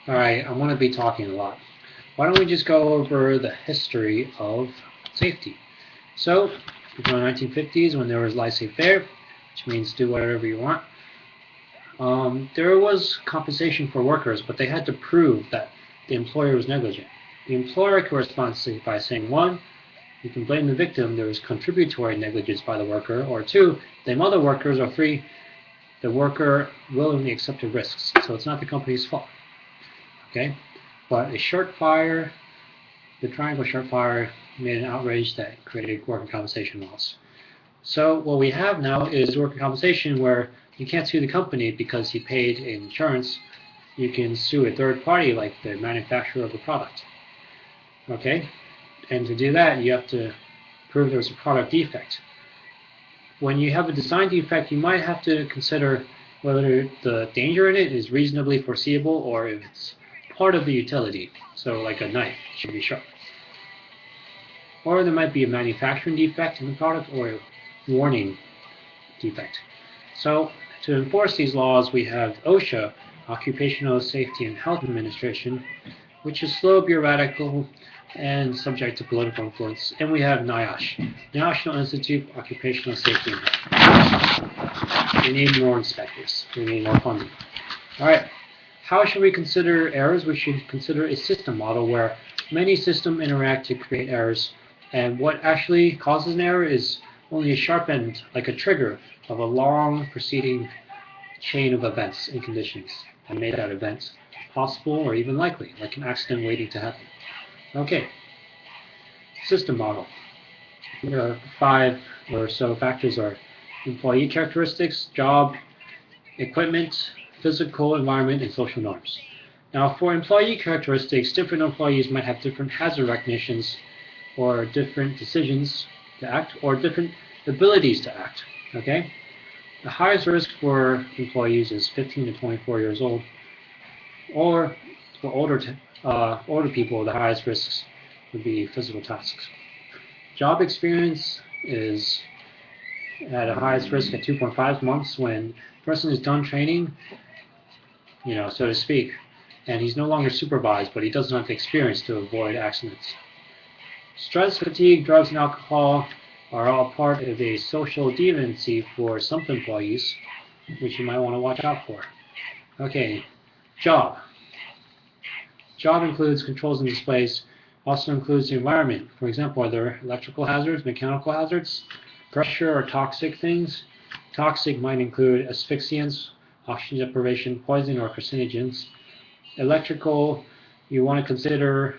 Alright, I'm going to be talking a lot. Why don't we just go over the history of safety? So, before the 1950s, when there was laissez-faire, which means do whatever you want, there was compensation for workers, but they had to prove that the employer was negligent. The employer could respond by saying, one, you can blame the victim, there was contributory negligence by the worker, or two, blame other workers, or three, the worker willingly accepted risks, so it's not the company's fault. Okay, but a short fire, the triangle short fire, made an outrage that created worker compensation laws. So what we have now is worker compensation where you can't sue the company because he paid insurance. You can sue a third party like the manufacturer of the product. Okay, and to do that you have to prove there's a product defect. When you have a design defect, you might have to consider whether the danger in it is reasonably foreseeable or if it's part of the utility, so like a knife should be sharp. Or there might be a manufacturing defect in the product or a warning defect. So to enforce these laws, we have OSHA, Occupational Safety and Health Administration, which is slow, bureaucratic, and subject to political influence. And we have NIOSH, National Institute of Occupational Safety and Health. We need more inspectors. We need more funding. All right. How should we consider errors? We should consider a system model where many systems interact to create errors, and what actually causes an error is only a sharp end, like a trigger of a long preceding chain of events and conditions that made that event possible or even likely, like an accident waiting to happen. Okay, system model. There are 5 or so factors: are employee characteristics, job, equipment, physical environment, and social norms. Now, for employee characteristics, different employees might have different hazard recognitions or different decisions to act or different abilities to act. Okay? The highest risk for employees is 15 to 24 years old, or for older people, the highest risks would be physical tasks. Job experience is at a highest risk at 2.5 months when the person is done training, so to speak, and he's no longer supervised, but he doesn't have the experience to avoid accidents. Stress, fatigue, drugs, and alcohol are all part of a social deviancy for some employees, which you might want to watch out for. Okay, job. Job includes controls and displays, also includes the environment. For example, are there electrical hazards, mechanical hazards, pressure or toxic things? Toxic might include asphyxiants, oxygen deprivation, poison, or carcinogens. Electrical, you want to consider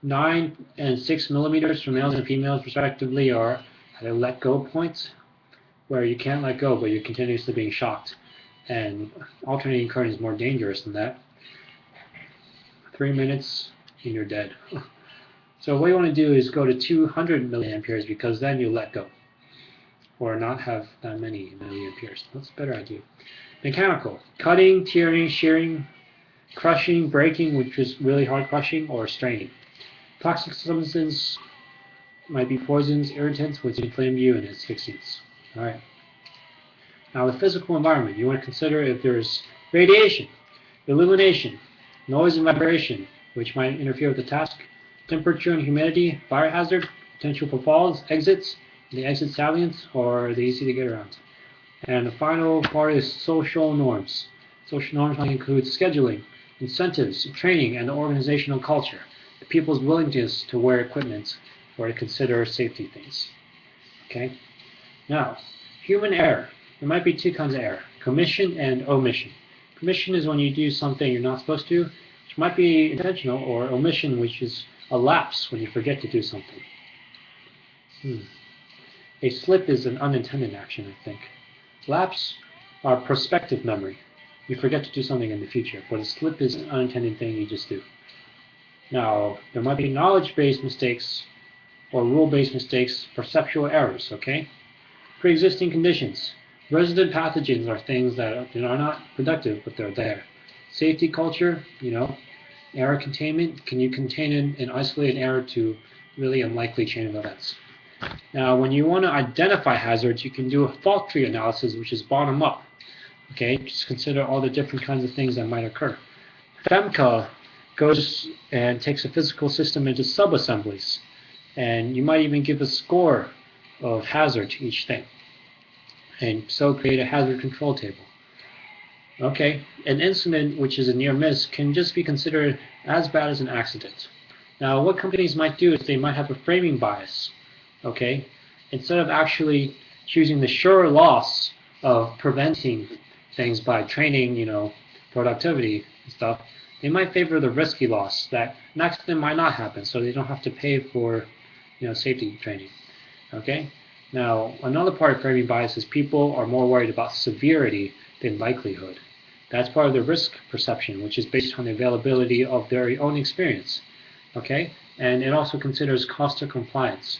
9 and 6 millimeters for males and females respectively are at a let go point where you can't let go but you're continuously being shocked, and alternating current is more dangerous than that. 3 minutes and you're dead. So what you want to do is go to 200 milliamperes because then you let go, or not have that many milliamperes. That's a better idea. Mechanical, cutting, tearing, shearing, crushing, breaking, which is really hard crushing, or straining. Toxic substances might be poisons, irritants, which inflame you, and asphyxiants. All right. Now the physical environment, you want to consider if there's radiation, illumination, noise and vibration, which might interfere with the task, temperature and humidity, fire hazard, potential for falls, exits, the exit salients, or are they easy to get around? And the final part is social norms. Social norms might include scheduling, incentives, training, and the organizational culture, the people's willingness to wear equipment or to consider safety things. Okay? Now, human error. There might be 2 kinds of error, commission and omission. Commission is when you do something you're not supposed to, which might be intentional, or omission, which is a lapse when you forget to do something. A slip is an unintended action, I think. Lapse are prospective memory. You forget to do something in the future, but a slip is an unintended thing you just do. Now, there might be knowledge-based mistakes or rule-based mistakes, perceptual errors, okay? Pre-existing conditions. Resident pathogens are things that are not productive, but they're there. Safety culture, error containment. Can you contain an isolated error to really unlikely chain of events? Now, when you want to identify hazards, you can do a fault tree analysis, which is bottom up. Okay, just consider all the different kinds of things that might occur. FEMCA goes and takes a physical system into sub-assemblies, and you might even give a score of hazard to each thing, and so create a hazard control table. Okay, an incident which is a near miss can just be considered as bad as an accident. Now, what companies might do is they might have a framing bias. Okay, instead of actually choosing the sure loss of preventing things by training, productivity and stuff, they might favor the risky loss that an accident might not happen, so they don't have to pay for, safety training. Okay. Now, another part of framing bias is people are more worried about severity than likelihood. That's part of the risk perception, which is based on the availability of their own experience. Okay, and it also considers cost of compliance.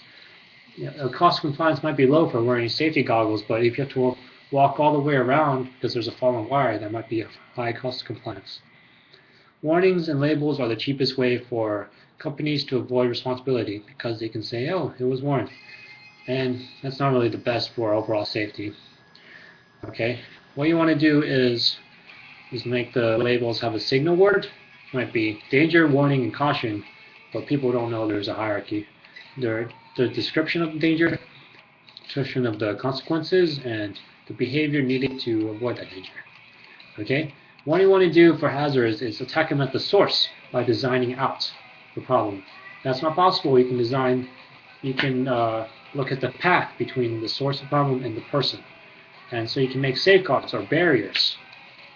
Cost of compliance might be low for wearing safety goggles, but if you have to walk all the way around because there's a fallen wire, that might be a high cost of compliance. Warnings and labels are the cheapest way for companies to avoid responsibility because they can say, oh, it was warned. And that's not really the best for overall safety. Okay, what you want to do is make the labels have a signal word. It might be danger, warning, and caution, but people don't know there's a hierarchy. The description of the danger, description of the consequences, and the behavior needed to avoid that danger. Okay, what you want to do for hazards is attack them at the source by designing out the problem. That's not possible. You can look at the path between the source of the problem and the person, and so you can make safeguards or barriers.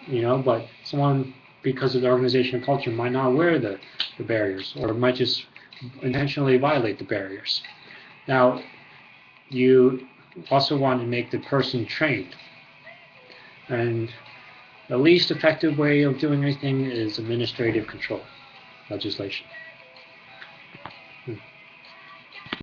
But someone, because of the organizational culture, might not wear the barriers, or might just intentionally violate the barriers. Now, you also want to make the person trained. And the least effective way of doing anything is administrative control, legislation.